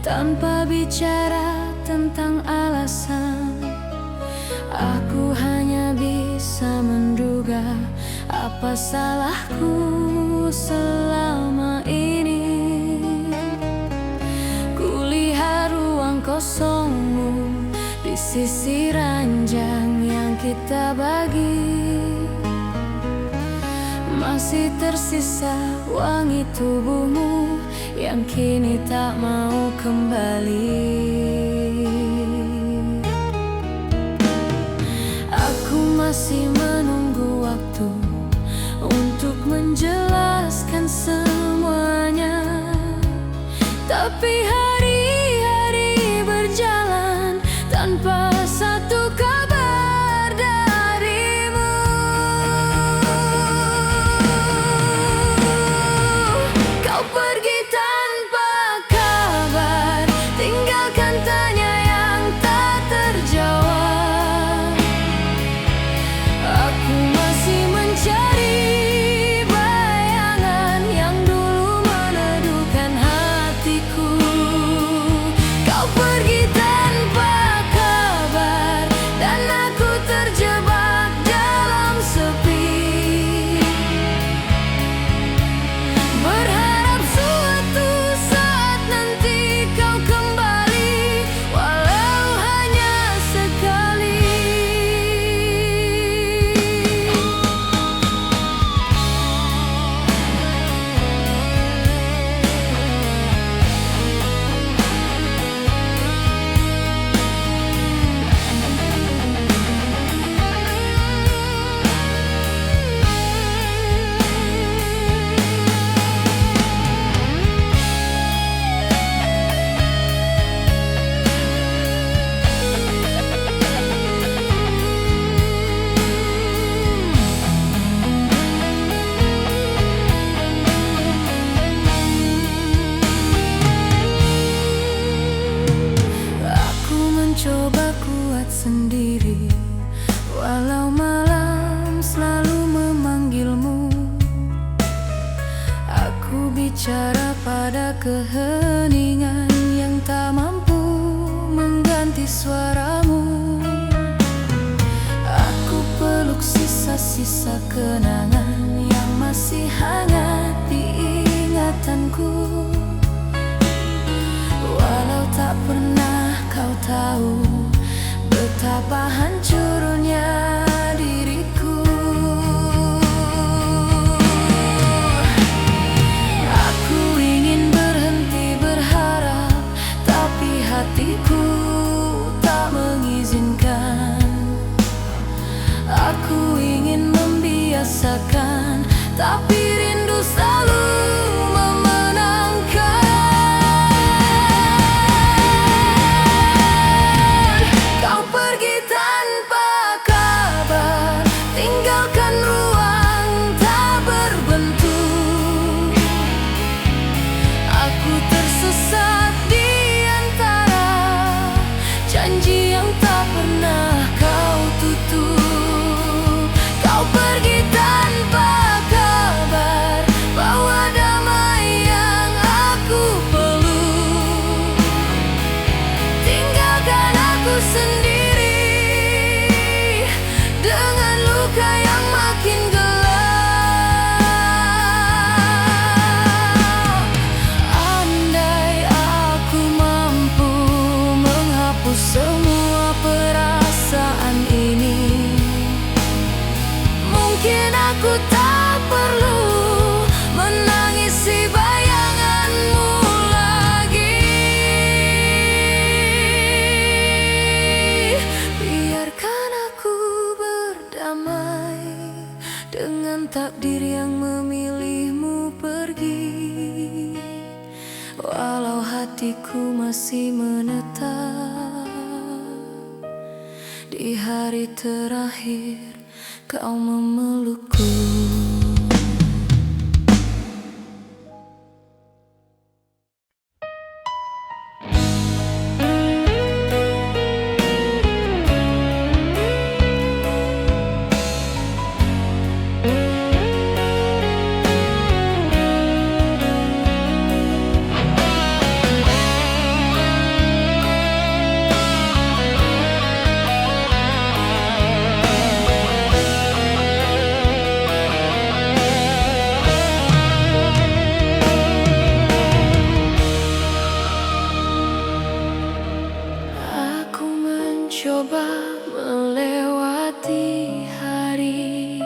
tanpa bicara tentang alasan. Aku hanya bisa menduga apa salahku selama ini. Kulihat ruang kosongmu di sisi ranjang yang kita bagi. Masih tersisa wangi tubuhmu yang kini tak mau kembali. Aku masih menunggu waktu untuk menjelaskan semuanya, tapi hari-hari berjalan tanpa satu kabar darimu. Kau pergi tanpa kabar, tinggalkan tanya yang tak terjawab. Aku masih mencari bayangan yang dulu meneduhkan hatiku. Kau pergi tanpa kabar dan aku terjebak dalam sepi. Berharap suatu saat nanti kau kembali, walau hanya sekali. Aku mencoba kuat sendiri, walau malam selalu memanggilmu. Aku bicara pada keheningan yang tak mampu mengganti suaramu. Aku peluk sisa-sisa kenangan yang masih hangat di ingatanku. Walau tak pernah kau tahu betapa hancurnya diriku. Aku ingin berhenti berharap, tapi hatiku tak mengizinkan. Aku ingin membiasakan, tapi rindu selalu memenangkan. Kau pergi tanpa kabar, tinggalkan ruang tak berbentuk. Aku tersesat di antara janji yang tak pernah kau tutup. Kau pergi tanpa kabar, takdir yang memilihmu pergi. Walau hatiku masih menetap, di hari terakhir kau memelukku. Coba melewati hari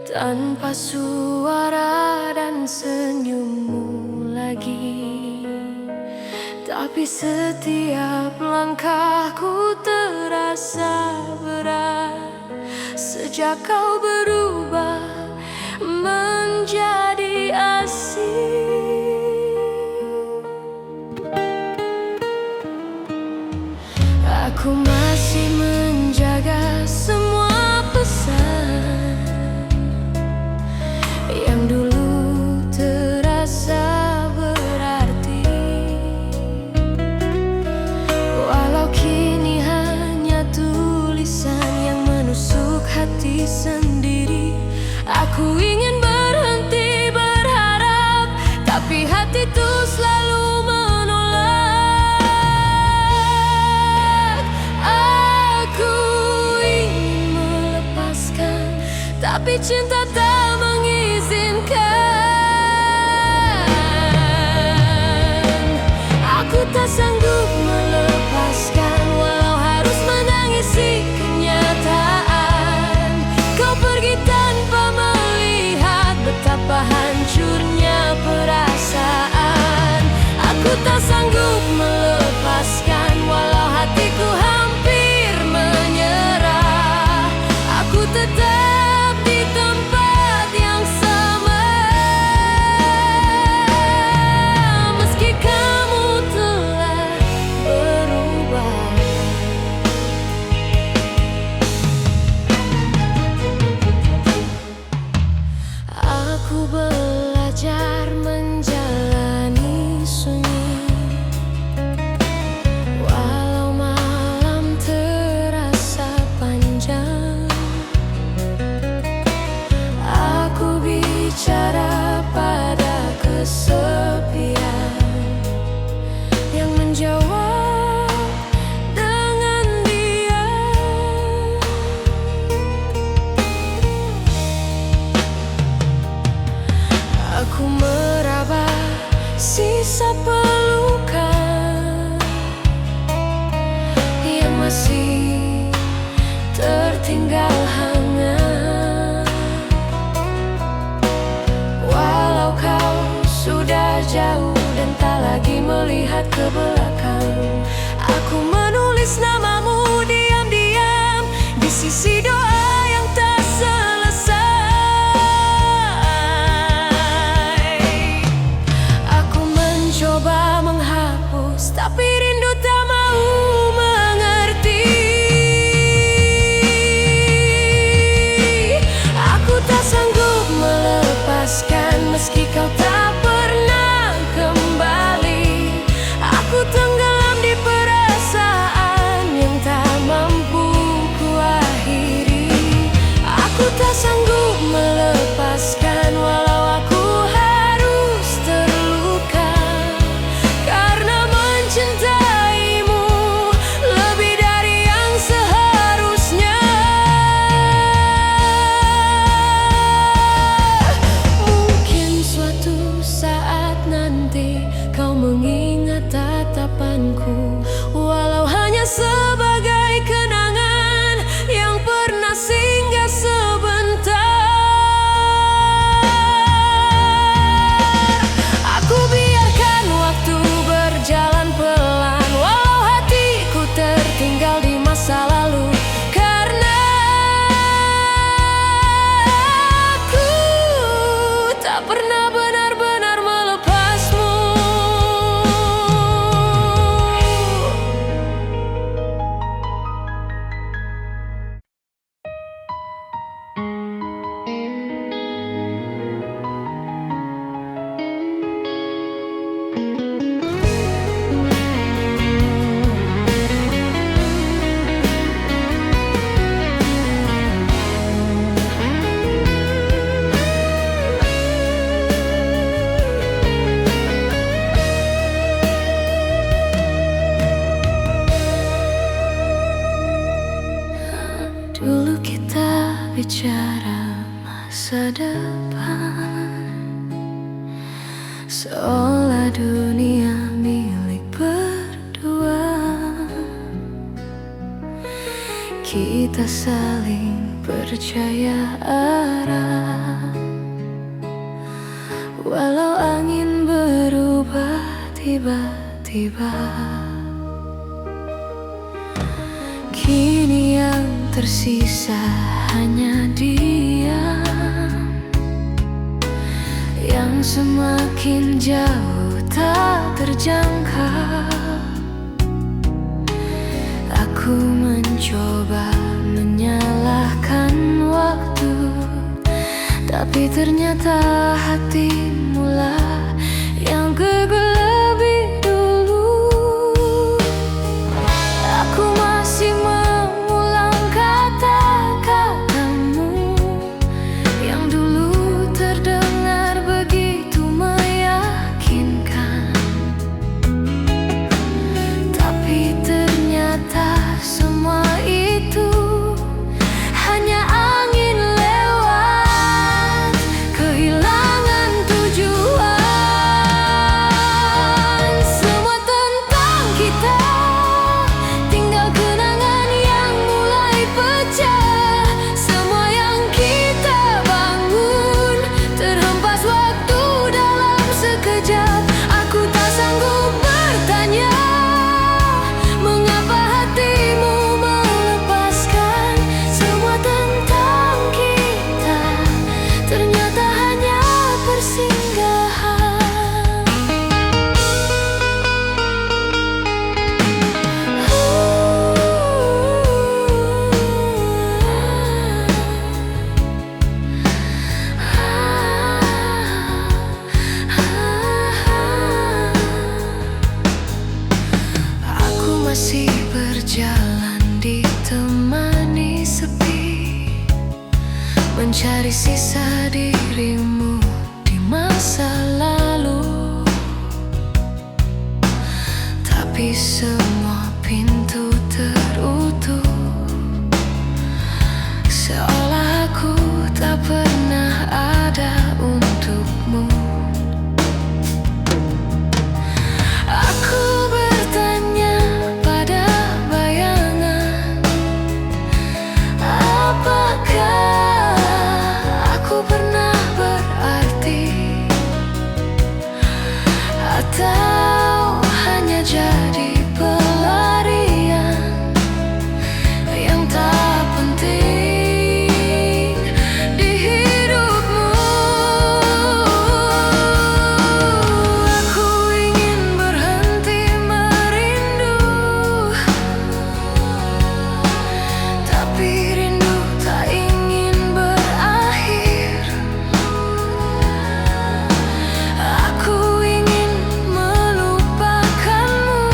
tanpa suara dan senyummu lagi, tapi setiap langkahku terasa berat sejak kau berubah menjadi asing. Aku masih menjaga semua pesan yang dulu terasa berarti, walau kini hanya tulisan yang menusuk hati sendiri. Aku ingin berhenti berharap, tapi hati itu selalu tapi cinta tak mengizinkan. Aku tak sanggup melepaskan, walau harus menangisi kenyataan. Kau pergi tanpa melihat betapa hancurnya perasaan. Aku tak sanggup melepaskan, walau hatiku hampir menyerah. Aku tetap belajar menjalani sunyi, walau malam terasa panjang. Aku bicara pada kesepian yang menjawab dengan diam. Aku meraba sisa pelukan yang masih tertinggal hangat. Walau kau sudah jauh dan tak lagi melihat ke belakang, aku menulis namamu diam-diam di sisi doa yang tak selesai. Coba menghapus, tapi rindu tak mau mengerti. Aku tak sanggup melepaskan, meski kau tak pernah kembali. Aku tenggelam di perasaan yang tak mampu kuakhiri. Aku tak sanggup melepaskan, walau aku harus terluka karena mencintai. bicara masa depan, seolah dunia milik berdua. Kita saling percaya arah, walau angin berubah tiba-tiba. Kini yang tersisa hanya diam, yang semakin jauh tak terjangkau. Aku mencoba menyalahkan waktu, tapi ternyata hatimulah yang gugur lebih dulu. Aku masih mengulang kata-katamu yang dulu terdengar begitu meyakinkan, tapi ternyata semua itu hanya angin lewat, kehilangan tujuan. Semua tentang kita, tinggal kenangan yang mulai pecah. Semua yang kita bangun terhempas waktu dalam sekejap. Aku tak sanggup bertanya mengapa hatimu melepaskan. Semua tentang kita ternyata hanya persinggahan. Aku masih berjalan ditemani sepi, mencari sisa dirimu di masa lalu. Tapi semua pintu terutup, seolah aku tak pernah ada untukmu. Aku bertanya pada bayangan, apakah aku pernah berarti, atau hanya jadi pelarian yang tak penting di hidupmu. Aku ingin berhenti merindu, tapi rindu tak ingin berakhir. Aku ingin melupakanmu,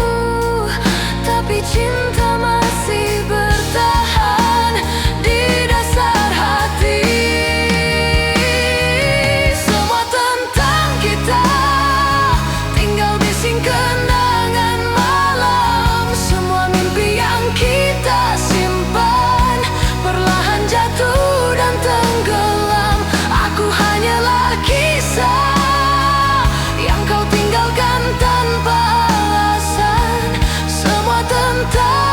tapi cinta masih bertahan di dasar hati. Semua tentang kita tinggal bising kenangan malam. Semua mimpi yang kita simpan perlahan jatuh dan tenggelam. Aku hanyalah kisah yang kau tinggalkan tanpa alasan. Semua tentang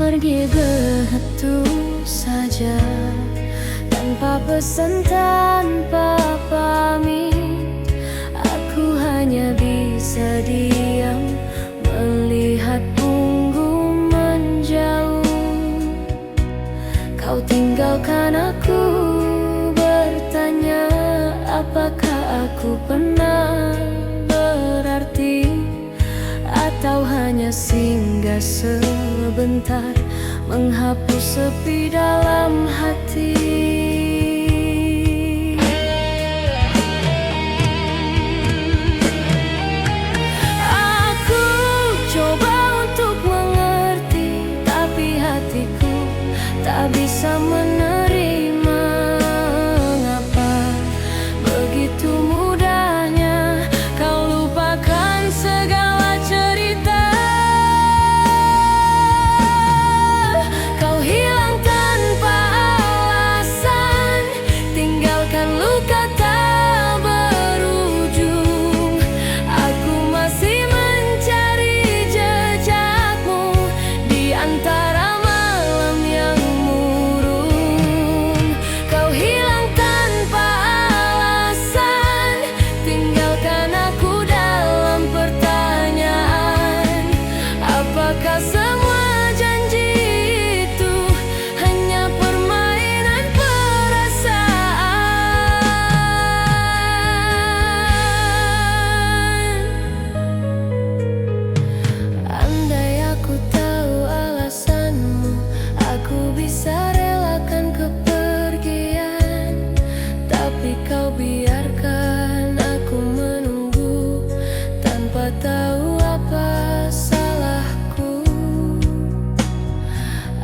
pergi begitu saja, tanpa pesan, tanpa pamit. Aku hanya bisa diam melihat punggung menjauh. Kau tinggalkan aku, bertanya apakah aku pernah berarti, atau hanya singgah sebentar menghapus sepi dalam hati. Aku coba untuk mengerti, tapi hatiku tak bisa menerima. Mengapa begitu mudahnya kau lupakan segala cerita? Kau hilang tanpa alasan, tinggalkan luka tak berujung. Aku masih mencari jejakmu di antara malam yang murung. Kau hilang tanpa alasan, tinggalkan aku dalam pertanyaan. Apakah semua janji itu hanya permainan perasaan? Andai aku tahu alasanmu, aku bisa relakan kepergian. Tapi kau biarkan aku menunggu tanpa tahu apa salahku.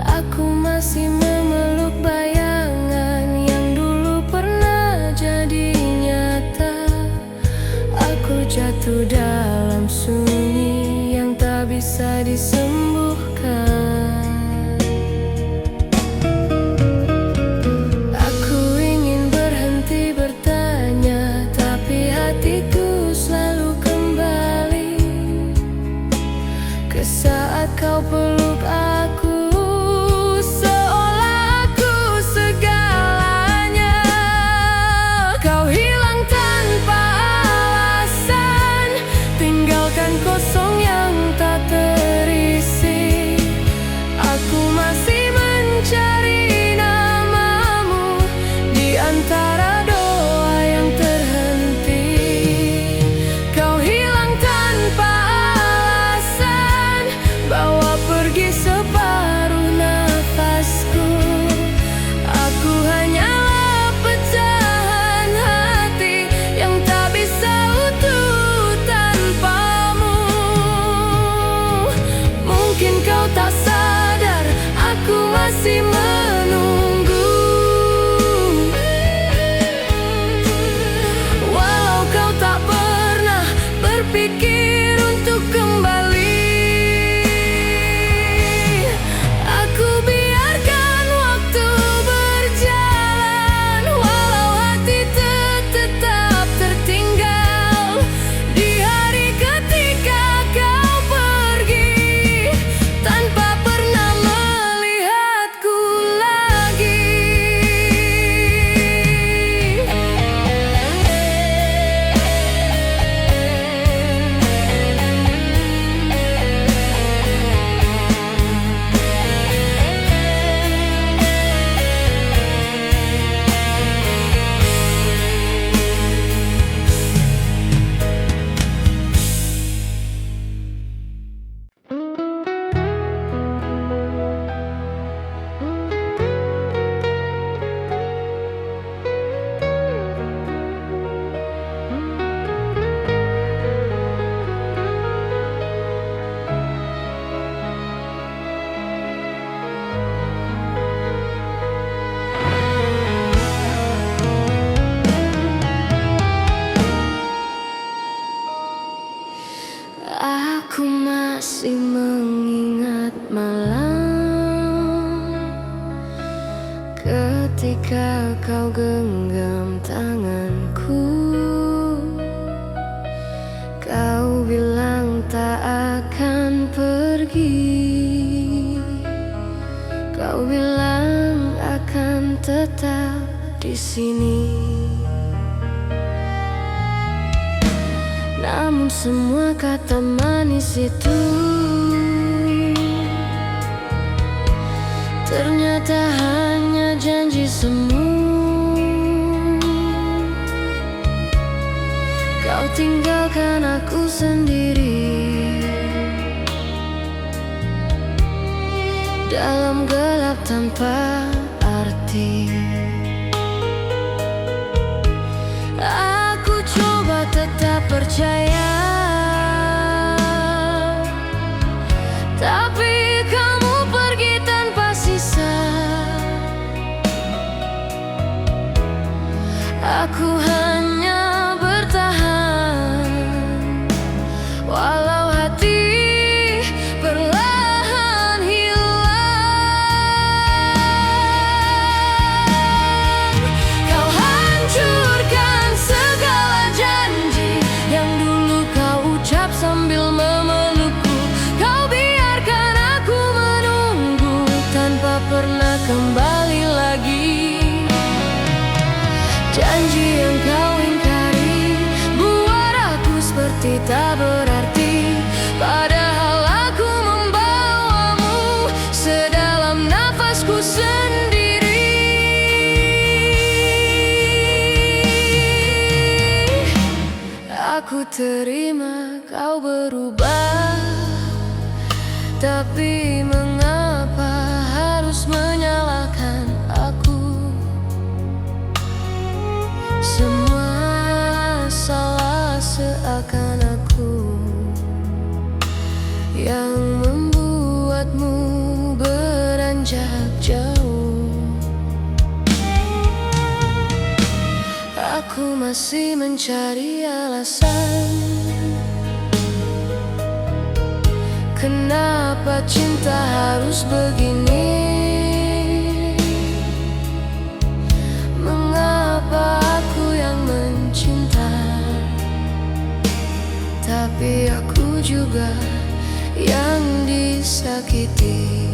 Aku masih memeluk bayangan yang dulu pernah jadi nyata. Aku jatuh dalam sunyi yang tak bisa disembuhkan. Aku ingin berhenti bertanya, tapi hatiku selalu kembali ke saat kau peluk aku, seolah aku segalanya. Kau hilang tanpa alasan, tinggalkan kosong yang tak terisi. Aku masih mencari namamu di antara doa yang terhenti. Kau hilang tanpa alasan, bawa pergi separuh nafasku. Aku hanyalah pecahan hati yang tak bisa utuh tanpamu. Mungkin kau tak sadar, aku masih menunggu. Walau kau tak pernah berpikir untuk kembali, aku biarkan waktu berjalan. Walau hati tetap tertinggal di hari ketika kau pergi, tanpa pernah melihatku lagi. Aku masih mengingat malam ketika kau genggam tanganku. Kau bilang tak akan pergi, Kau bilang akan tetap di sini, namun semua kata manis itu ternyata hanya janji semu. Kau tinggalkan aku sendiri dalam gelap tanpa arti. Aku coba tetap percaya, tapi kamu pergi tanpa sisa. Aku hanya bertahan, walau hati perlahan hilang. Kau hancurkan segala janji yang dulu kau ucap sambil memelukku. Kau biarkan aku menunggu tanpa pernah kembali lagi. Janji yang kau ingkari buat aku seperti tak berarti, padahal aku membawamu sedalam nafasku sendiri. Aku terima kau berubah, tapi mengapa harus menyalahkan aku? Semua salah seakan aku yang membuatmu beranjak jauh. Aku masih mencari alasan kenapa cinta harus begini. Mengapa aku yang mencinta, tapi aku juga yang disakiti.